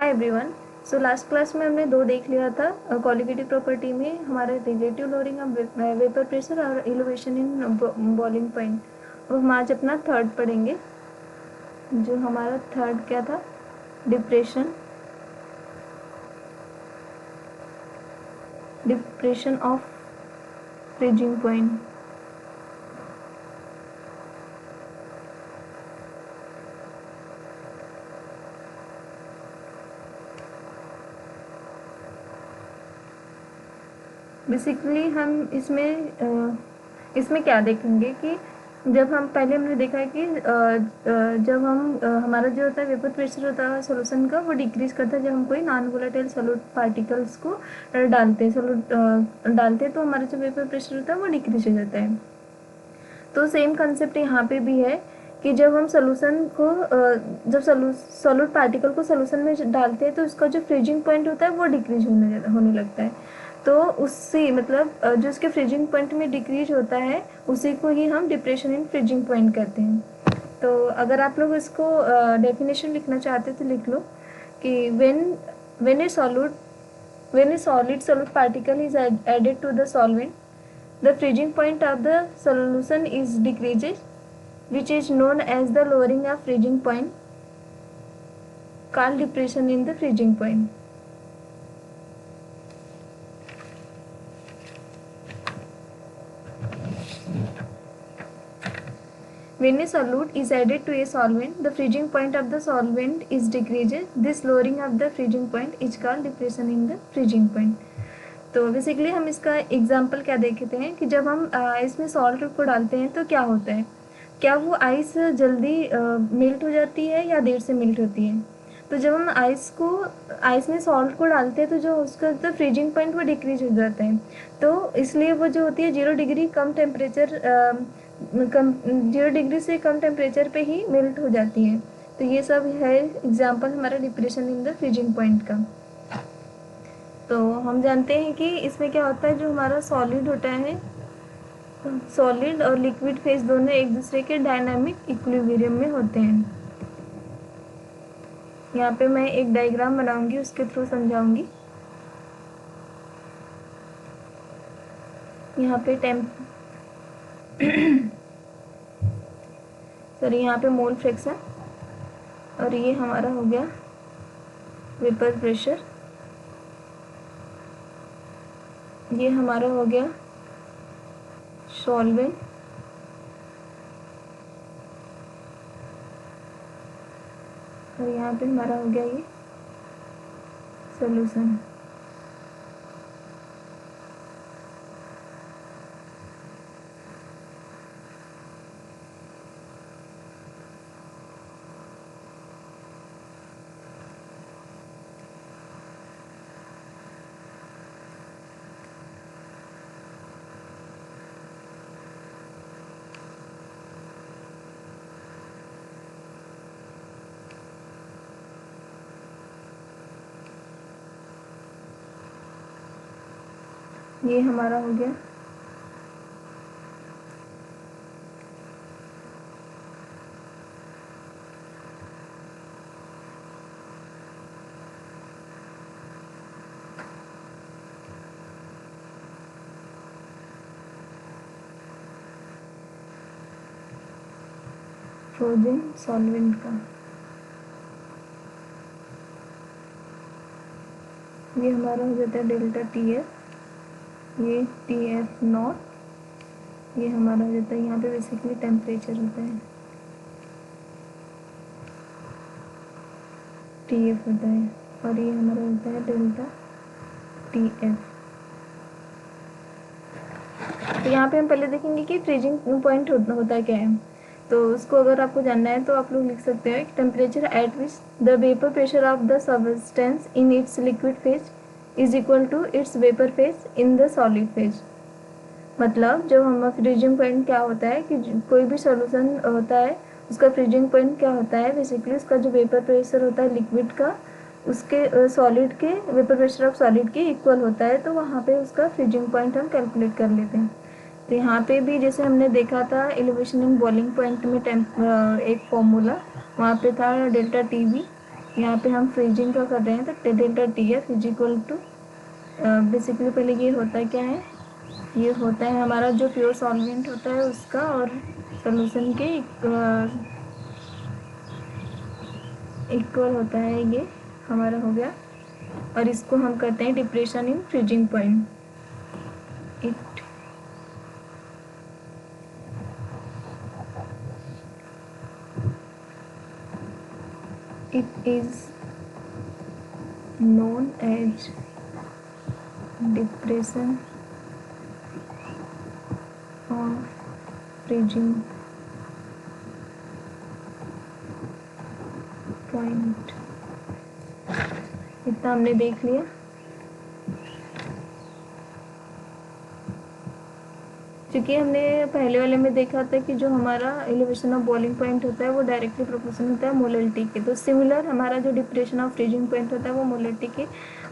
Hi everyone. So last class में हमने दो देख लिया था। क्वालिटेटिव प्रॉपर्टी में हमारा relative loading of vapour pressure और एलिवेशन इन बॉइलिंग पॉइंट। अब हम आज अपना थर्ड पढ़ेंगे। जो हमारा थर्ड क्या था? Depression of freezing point. Basically हम इसमें क्या देखेंगे कि जब हम पहले हमने देखा है कि जब हम हमारा जो होता है वेपर प्रेशर होता है सॉल्यूशन का, वो डिक्रीज करता है जब हम कोई नॉन वोलेटाइल सॉल्यूट पार्टिकल्स को डालते हैं तो हमारा जो वेपर प्रेशर होता है वो डिक्रीज हो जाता है। तो सेम कंसेप्ट यहाँ पे भी है कि जब हम सोल्यूशन को जब सॉल्यूट पार्टिकल को सोल्यूशन में डालते हैं तो उसका जो फ्रीजिंग पॉइंट होता है वो डिक्रीज होने लगता है। तो उससे मतलब जो उसके फ्रीजिंग पॉइंट में डिक्रीज होता है उसी को ही हम डिप्रेशन इन फ्रीजिंग पॉइंट कहते हैं। तो अगर आप लोग इसको डेफिनेशन लिखना चाहते तो लिख लो कि when A solid solute particle is added to the solvent, the freezing point of the solution is decreases, which is known as the lowering of freezing point, called depression in the freezing point. When a solute is added to a solvent, the freezing point of the solvent is decreases. This lowering of the freezing point is called depression in the freezing point. तो basically हम इसका example क्या देखते हैं कि जब हम इसमें सॉल्ट को डालते हैं तो क्या होता है, क्या वो आइस जल्दी मेल्ट हो जाती है या देर से मेल्ट होती है। तो जब हम आइस में सॉल्ट को डालते हैं तो जो उसका जो फ्रीजिंग पॉइंट वो डिक्रीज हो जाता है। तो इसलिए वो जो होती है 0 डिग्री से कम टेम्परेचर पे ही मेल्ट हो जाती है। तो ये सब है एग्जाम्पल हमारा depression in the freezing point का। तो हम जानते हैं कि इसमें क्या होता है, जो हमारा सॉलिड होता है, सॉलिड और लिक्विड फेज दोनों एक दूसरे के डायनामिक इक्विलिब्रियम में होते हैं। यहाँ पे मैं एक डायग्राम बनाऊंगी, उसके थ्रू समझाऊंगी। यहाँ पे सॉरी यहाँ पे मोल फ्रैक्शन, और ये हमारा हो गया वेपर प्रेशर, ये हमारा हो गया सॉल्वेंट, और यहाँ पे हमारा हो गया ये सॉल्यूशन। ये हमारा हो गया फ्रोजन सॉल्वेंट का। ये हमारा हो जाता है डेल्टा TF, ये TF नॉट, ये हमारा हो जाता है, यहाँ पे बेसिकली टेम्परेचर होता है TF होता है, और ये हमारा होता है डेल्टा TF। तो यहाँ पे हम पहले देखेंगे कि फ्रीजिंग पॉइंट होता है क्या है। तो उसको अगर आपको जानना है तो आप लोग लिख सकते हैं temperature at which the vapour pressure of the substance in its liquid phase is equal to its vapour phase in the solid phase. मतलब जब हम फ्रीजिंग पॉइंट क्या होता है कि कोई भी सॉल्यूशन होता है उसका फ्रीजिंग पॉइंट क्या होता है, बेसिकली उसका जो वेपर प्रेशर होता है लिक्विड का उसके सॉलिड के वेपर प्रेशर ऑफ सॉलिड के इक्वल होता है, तो वहाँ पे उसका फ्रीजिंग पॉइंट हम कैलकुलेट कर लेते हैं। तो यहाँ पे भी जैसे हमने देखा था एलिवेशन इन बॉइलिंग पॉइंट में एक फॉर्मूला वहाँ पे था डेल्टा TB यहाँ पे हम फ्रीजिंग का कर रहे हैं तो delta T F is equal to, basically पहले ये होता है क्या है, ये होता है हमारा जो प्योर सॉल्वेंट होता है उसका और सोल्यूशन के इक्वल होता है, ये हमारा हो गया। और इसको हम करते हैं depression in freezing point. It is known as depression of freezing point। इतना हमने देख लिया। क्योंकि हमने पहले वाले में देखा था कि जो हमारा एलिवेशन ऑफ बॉइलिंग पॉइंट होता है वो डायरेक्टली प्रोपोर्शनल होता है मोलरिटी के, तो सिमिलर हमारा जो डिप्रेशन ऑफ फ्रीजिंग पॉइंट होता है वो मोलरिटी के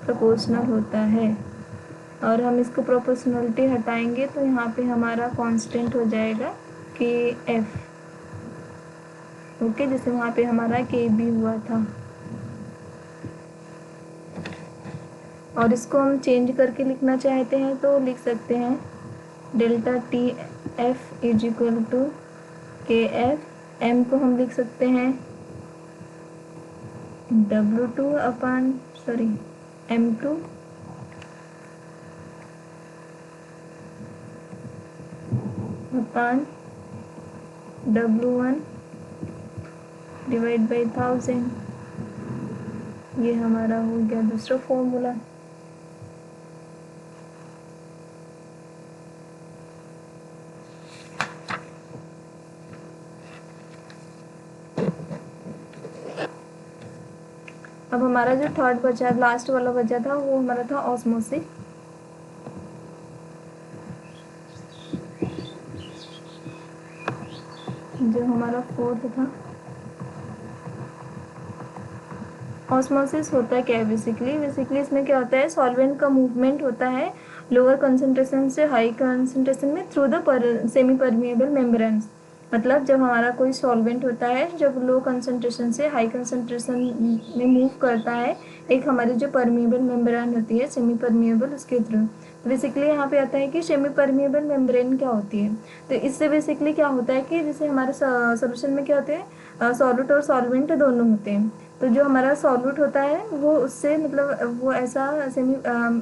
प्रोपोर्शनल होता है। और हम इसको प्रोपोर्शनलिटी हटाएंगे तो यहाँ पे हमारा कांस्टेंट हो जाएगा के एफ, ओके, जैसे वहाँ पे हमारा के बी हुआ था। और इसको हम चेंज करके लिखना चाहते हैं तो लिख सकते हैं delta T F is equal to K F, M को हम लिख सकते हैं W2 upon M2 upon W1 divide by 1000। ये हमारा हो गया दूसरा फॉर्मूला। अब हमारा जो थर्ड बचा, लास्ट वाला बचा था, वो हमारा था ऑस्मोसिस। जो हमारा फोर्थ था, ऑस्मोसिस होता क्या है बेसिकली इसमें क्या होता है, सॉल्वेंट का मूवमेंट होता है लोअर कंसंट्रेशन से हाई कंसंट्रेशन में through the semi permeable membranes. मतलब जब हमारा कोई सॉल्वेंट होता है, जब लो कंसंट्रेशन से हाई कंसंट्रेशन में मूव करता है, एक हमारी जो परमिएबल मेम्ब्रेन होती है सेमी परमिएबल, उसके थ्रू। तो बेसिकली यहाँ पे आता है कि सेमी परमिएबल मेम्ब्रेन क्या होती है। तो इससे बेसिकली क्या होता है कि जैसे हमारे सोल्यूशन में क्या होते हैं, सॉल्यूट और सॉल्वेंट दोनों होते हैं। तो जो हमारा सॉल्यूट होता है वो उससे मतलब वो ऐसा सेमी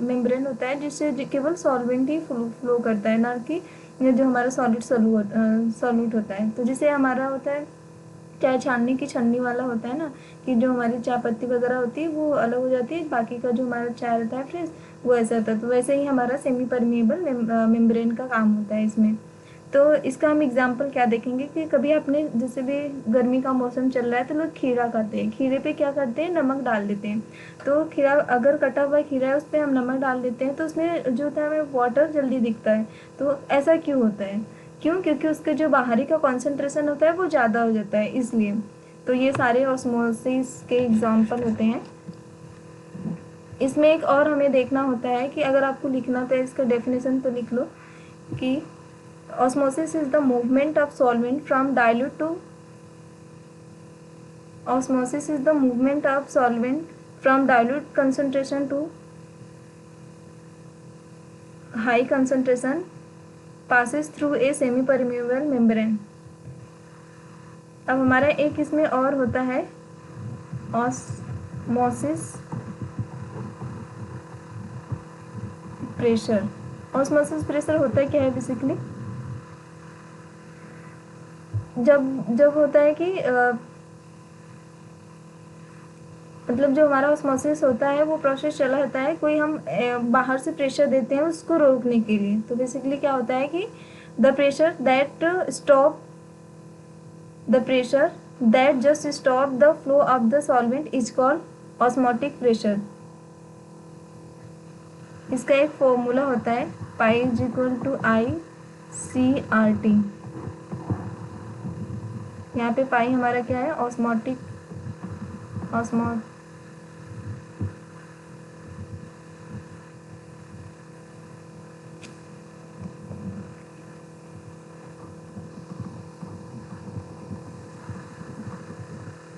मेम्ब्रेन होता है जिससे केवल सॉल्वेंट ही फ्लो करता है, ना कि जो हमारा सॉल्यूट होता है। तो जिसे हमारा होता है चाय छानने की छन्नी वाला होता है ना, कि जो हमारी चाय पत्ती वगैरह होती है वो अलग हो जाती है, बाकी का जो हमारा चाय रहता है फ्रेश वो ऐसा होता है। तो वैसे ही हमारा सेमी परमिएबल मेम्ब्रेन का काम होता है इसमें। तो इसका हम एग्जांपल क्या देखेंगे कि कभी आपने जैसे भी गर्मी का मौसम चल रहा है तो लोग खीरा खाते हैं, खीरे पे क्या करते हैं, नमक डाल देते हैं। तो खीरा अगर कटा हुआ खीरा है उस पर हम नमक डाल देते हैं तो उसमें जो होता है हमें वाटर जल्दी दिखता है। तो ऐसा क्यों होता है, क्यों? क्योंकि उसके जो बाहरी का कॉन्सेंट्रेशन होता है वो ज़्यादा हो जाता है, इसलिए। तो ये सारे ऑस्मोसिस के एग्जाम्पल होते हैं। इसमें एक और हमें देखना होता है कि अगर आपको लिखना तो इसका डेफिनेशन तो लिख लो कि osmosis is the movement of solvent from dilute to osmosis is the movement of solvent from dilute concentration to high concentration passes through a semi permeable membrane। अब हमारा एक इसमें और होता है ऑस्मोसिस प्रेशर। ऑस्मोसिस प्रेशर होता है क्या है बेसिकली, जब जब होता है कि मतलब जो हमारा ऑस्मोसिस होता है वो प्रोसेस चला होता है, कोई हम बाहर से प्रेशर देते हैं उसको रोकने के लिए। तो बेसिकली क्या होता है कि the pressure that just stop the flow of the solvent is called osmotic pressure. इसका एक फॉर्मूला होता है pi is equal to ICRT। यहाँ पे पाई हमारा क्या है, ऑस्मोटिक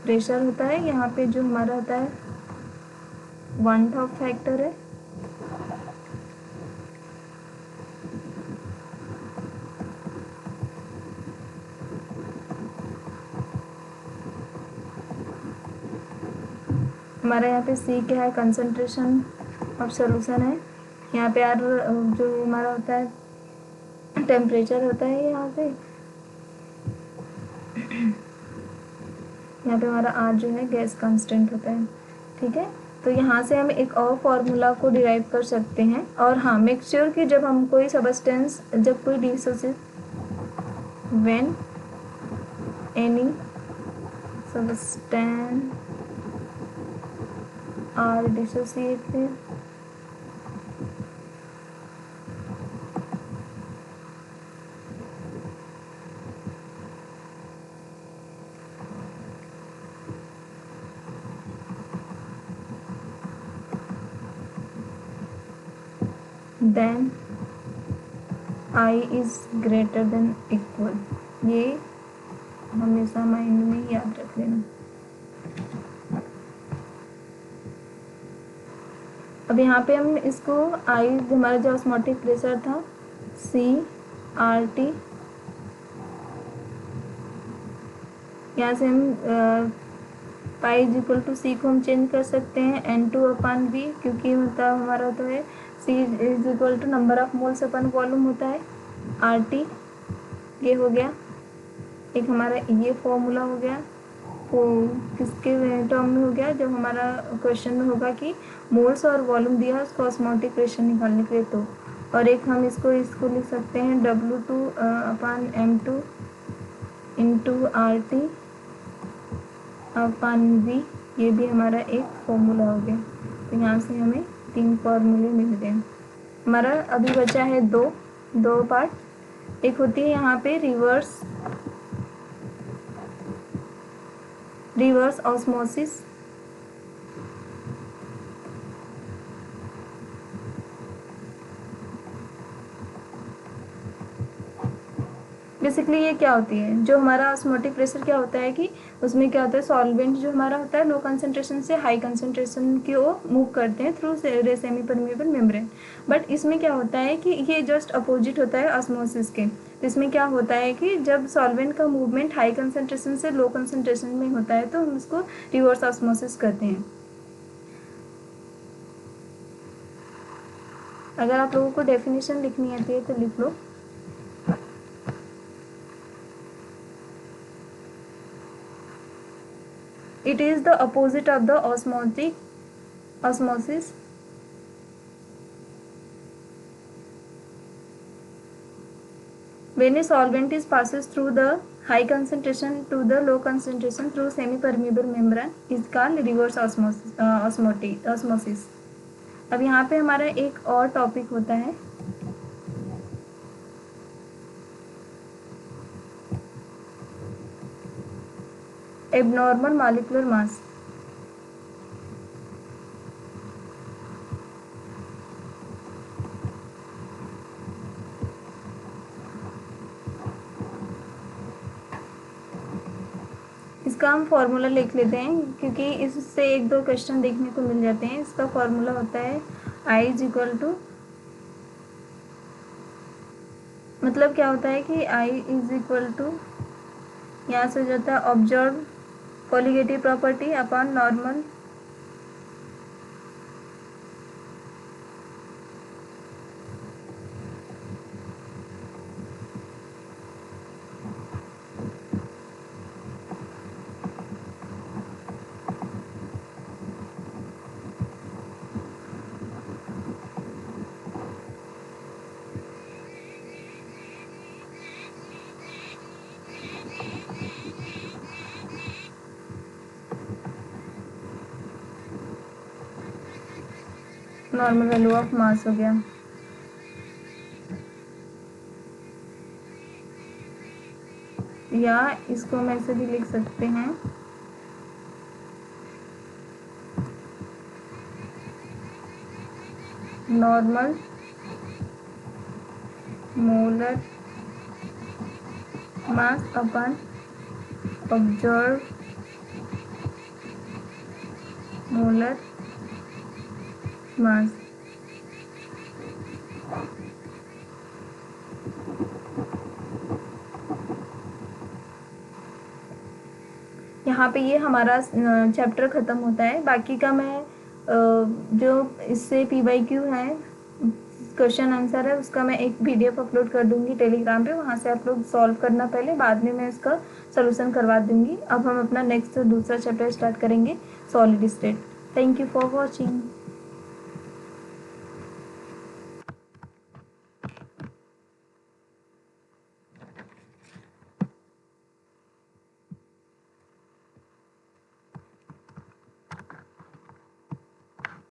प्रेशर होता है, यहाँ पे जो हमारा होता है 1/2 फैक्टर है, हमारा यहाँ पे C क्या है, कंसंट्रेशन ऑफ सॉल्यूशन है, यहाँ पे R जो हमारा होता है टेम्परेचर होता है, यहाँ पे हमारा R जो है गैस कांस्टेंट होता है। ठीक है, तो यहाँ से हम एक और फॉर्मूला को डिराइव कर सकते हैं। और हाँ, मेक श्योर कि जब हम कोई सबस्टेंस, जब कोई dissociate, when any substance are dissociated then I is greater than equal, ये हमेशा माइंड में याद रख लेना। अब यहाँ पे हम इसको I, हमारा जो ऑस्मोटिक प्रेशर था CRT, यहाँ से हम pi is equal to C को हम चेंज कर सकते हैं N2/V, क्योंकि मतलब हमारा तो है C is equal to number of moles upon volume होता है RT, ये हो गया एक हमारा, ये फॉर्मूला हो गया। वो किसके टर्म में हो गया, जब हमारा क्वेश्चन में होगा कि मोल्स और वॉल्यूम दिया उसको ऑस्मोटिक प्रेशर निकालने के लिए, तो और एक हम इसको लिख सकते हैं W2/M2 इंटू RT अपन V, ये भी हमारा एक फॉर्मूला हो गया। तो यहाँ से हमें 3 फॉर्मूले मिल गए। हमारा अभी बचा है दो पार्ट। एक होती है यहाँ पे रिवर्स ऑस्मोसिस, बेसिकली ये क्या होती है, जो हमारा ऑस्मोटिक प्रेशर क्या होता है कि उसमें क्या होता है, सॉल्वेंट जो हमारा होता है लो कंसंट्रेशन से हाई कंसंट्रेशन की ओर मूव करते हैं through semi permeable membrane. But इसमें क्या होता है कि ये जस्ट अपोजिट होता है ऑस्मोसिस के। तो इसमें क्या होता है कि जब सॉल्वेंट का मूवमेंट हाई कंसंट्रेशन से लो कंसंट्रेशन में होता है तो हम उसको रिवर्स ऑस्मोसिस कहते हैं। अगर आप लोगों को डेफिनेशन लिखनी आती है तो लिख लो। It is the opposite of the osmosis. When a solvent is passes through the high concentration to the low concentration through semi-permeable membrane is called reverse osmosis. अब यहाँ पे हमारा एक और टॉपिक होता है एबनॉर्मल मॉलिक्यूलर मास। इसका हम फॉर्मूला लिख लेते हैं क्योंकि इससे 1-2 क्वेश्चन देखने को मिल जाते हैं। इसका फॉर्मूला होता है I इज इक्वल टू, मतलब क्या होता है कि I इज इक्वल टू, यहाँ से हो जाता है observe colligative property upon normal value of mass हो गया। या इसको हम ऐसे भी लिख सकते हैं नॉर्मल मोलर मास अपन ऑब्जर्व मोलर मास। यहाँ पे ये हमारा चैप्टर ख़त्म होता है। बाकी का मैं जो इससे PYQ है, क्वेश्चन आंसर है, उसका मैं एक PDF अपलोड कर दूंगी टेलीग्राम पे, वहाँ से आप लोग सॉल्व करना पहले, बाद में मैं इसका सोल्यूशन करवा दूंगी। अब हम अपना नेक्स्ट दूसरा चैप्टर स्टार्ट करेंगे, solid state. Thank you for watching.